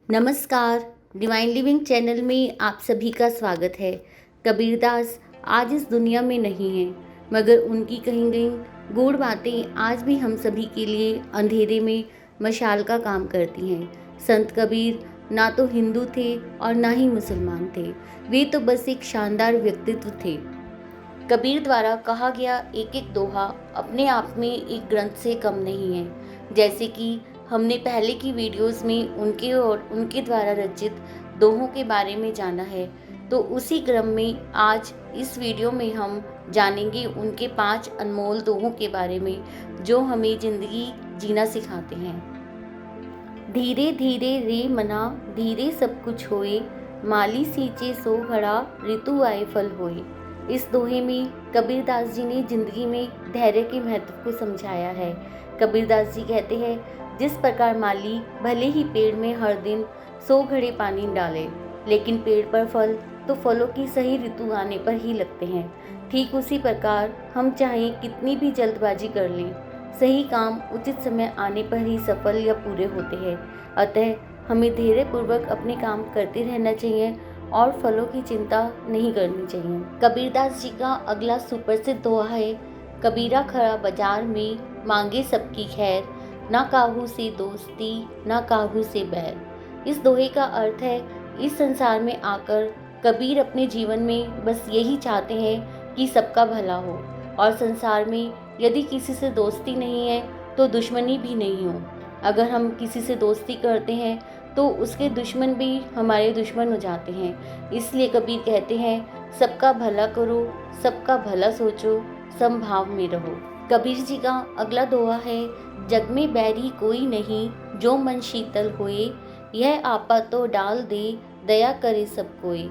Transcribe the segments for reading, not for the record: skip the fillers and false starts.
नमस्कार। Divine living channel में आप सभी का स्वागत है। कबीरदास आज इस दुनिया में नहीं हैं, मगर उनकी कही गई गूढ़ बातें आज भी हम सभी के लिए अंधेरे में मशाल का काम करती हैं। संत कबीर ना तो हिंदू थे और ना ही मुसलमान थे, वे तो बस एक शानदार व्यक्तित्व थे। कबीर द्वारा कहा गया एक एक दोहा अपने आप में एक ग्रंथ से कम नहीं है। जैसे कि हमने पहले की वीडियोस में उनके और उनके द्वारा रचित दोहों के बारे में जाना है, तो उसी क्रम में आज इस वीडियो में हम जानेंगे उनके 5 अनमोल दोहों के बारे में जो हमें जिंदगी जीना सिखाते हैं। धीरे धीरे रे मना धीरे सब कुछ होए, माली सींचे सो घड़ा ऋतु आए फल होए। इस दोहे में कबीरदास जी ने जिंदगी में धैर्य के महत्व को समझाया है। कबीरदास जी कहते हैं, जिस प्रकार माली भले ही पेड़ में हर दिन 100 घड़े पानी डाले, लेकिन पेड़ पर फल तो फलों की सही ऋतु आने पर ही लगते हैं, ठीक उसी प्रकार हम चाहे कितनी भी जल्दबाजी कर लें, सही काम उचित समय आने पर ही सफल या पूरे होते हैं। अतः हमें धैर्य पूर्वक अपने काम करते रहना चाहिए और फलों की चिंता नहीं करनी चाहिए। कबीरदास जी का अगला सुप्रसिद्ध दोहा है, कबीरा खड़ा बाजार में मांगे सबकी खैर, ना काहू से दोस्ती ना काहू से बैर। इस दोहे का अर्थ है, इस संसार में आकर कबीर अपने जीवन में बस यही चाहते हैं कि सबका भला हो, और संसार में यदि किसी से दोस्ती नहीं है तो दुश्मनी भी नहीं हो। अगर हम किसी से दोस्ती करते हैं तो उसके दुश्मन भी हमारे दुश्मन हो जाते हैं। इसलिए कबीर कहते हैं, सबका भला करो, सबका भला सोचो, समभाव में रहो। कबीर जी का अगला दोहा है, जग में बैरी कोई नहीं, जो मन शीतल होए, यह आपा तो डाल दे, दया करे सब कोई।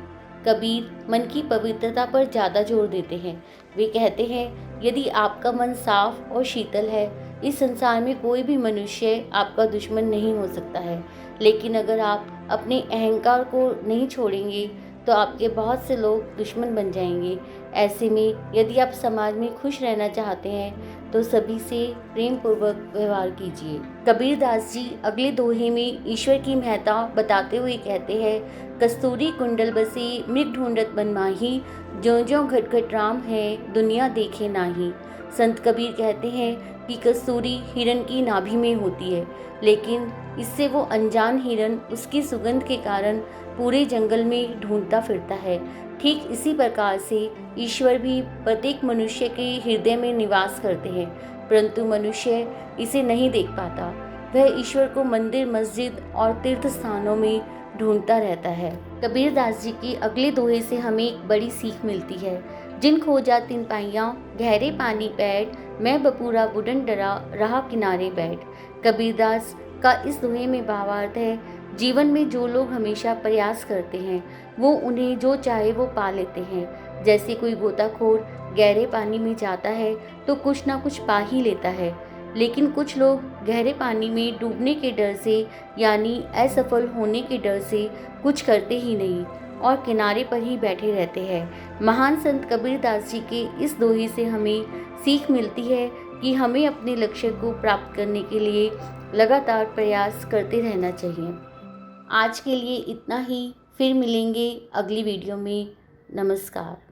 कबीर मन की पवित्रता पर ज़्यादा जोर देते हैं। वे कहते हैं, यदि आपका मन साफ और शीतल है, इस संसार में कोई भी मनुष्य आपका दुश्मन नहीं हो सकता है। लेकिन अगर आप अपने अहंकार को नहीं छोड़ेंगे तो आपके बहुत से लोग दुश्मन बन जाएंगे। ऐसे में यदि आप समाज में खुश रहना चाहते हैं तो सभी से प्रेम पूर्वक व्यवहार कीजिए। कबीरदास जी अगले दोहे में ईश्वर की महत्ता बताते हुए कहते हैं, कस्तूरी कुंडल बसे मृग ढूंढत बन माही, ज्यों ज्यों घट घट राम है दुनिया देखे नाही। संत कबीर कहते हैं कि कस्तूरी हिरण की नाभि में होती है, लेकिन इससे वो अनजान हिरण उसकी सुगंध के कारण पूरे जंगल में ढूंढता फिरता है। ठीक इसी प्रकार से ईश्वर भी प्रत्येक मनुष्य के हृदय में निवास करते हैं, परंतु मनुष्य इसे नहीं देख पाता। वह ईश्वर को मंदिर, मस्जिद और तीर्थ स्थानों में ढूंढता रहता है। कबीरदास जी के अगले दोहे से हमें एक बड़ी सीख मिलती है, जिन खोजा तिन पाइयाँ गहरे पानी बैठ, मैं बपूरा बुडन डरा रहा किनारे बैठ। कबीरदास का इस दोहे में भावार्थ है, जीवन में जो लोग हमेशा प्रयास करते हैं वो उन्हें जो चाहे वो पा लेते हैं। जैसे कोई गोताखोर गहरे पानी में जाता है तो कुछ ना कुछ पा ही लेता है, लेकिन कुछ लोग गहरे पानी में डूबने के डर से यानी असफल होने के डर से कुछ करते ही नहीं और किनारे पर ही बैठे रहते हैं। महान संत कबीरदास जी के इस दोहे से हमें सीख मिलती है कि हमें अपने लक्ष्य को प्राप्त करने के लिए लगातार प्रयास करते रहना चाहिए। आज के लिए इतना ही, फिर मिलेंगे अगली वीडियो में। नमस्कार।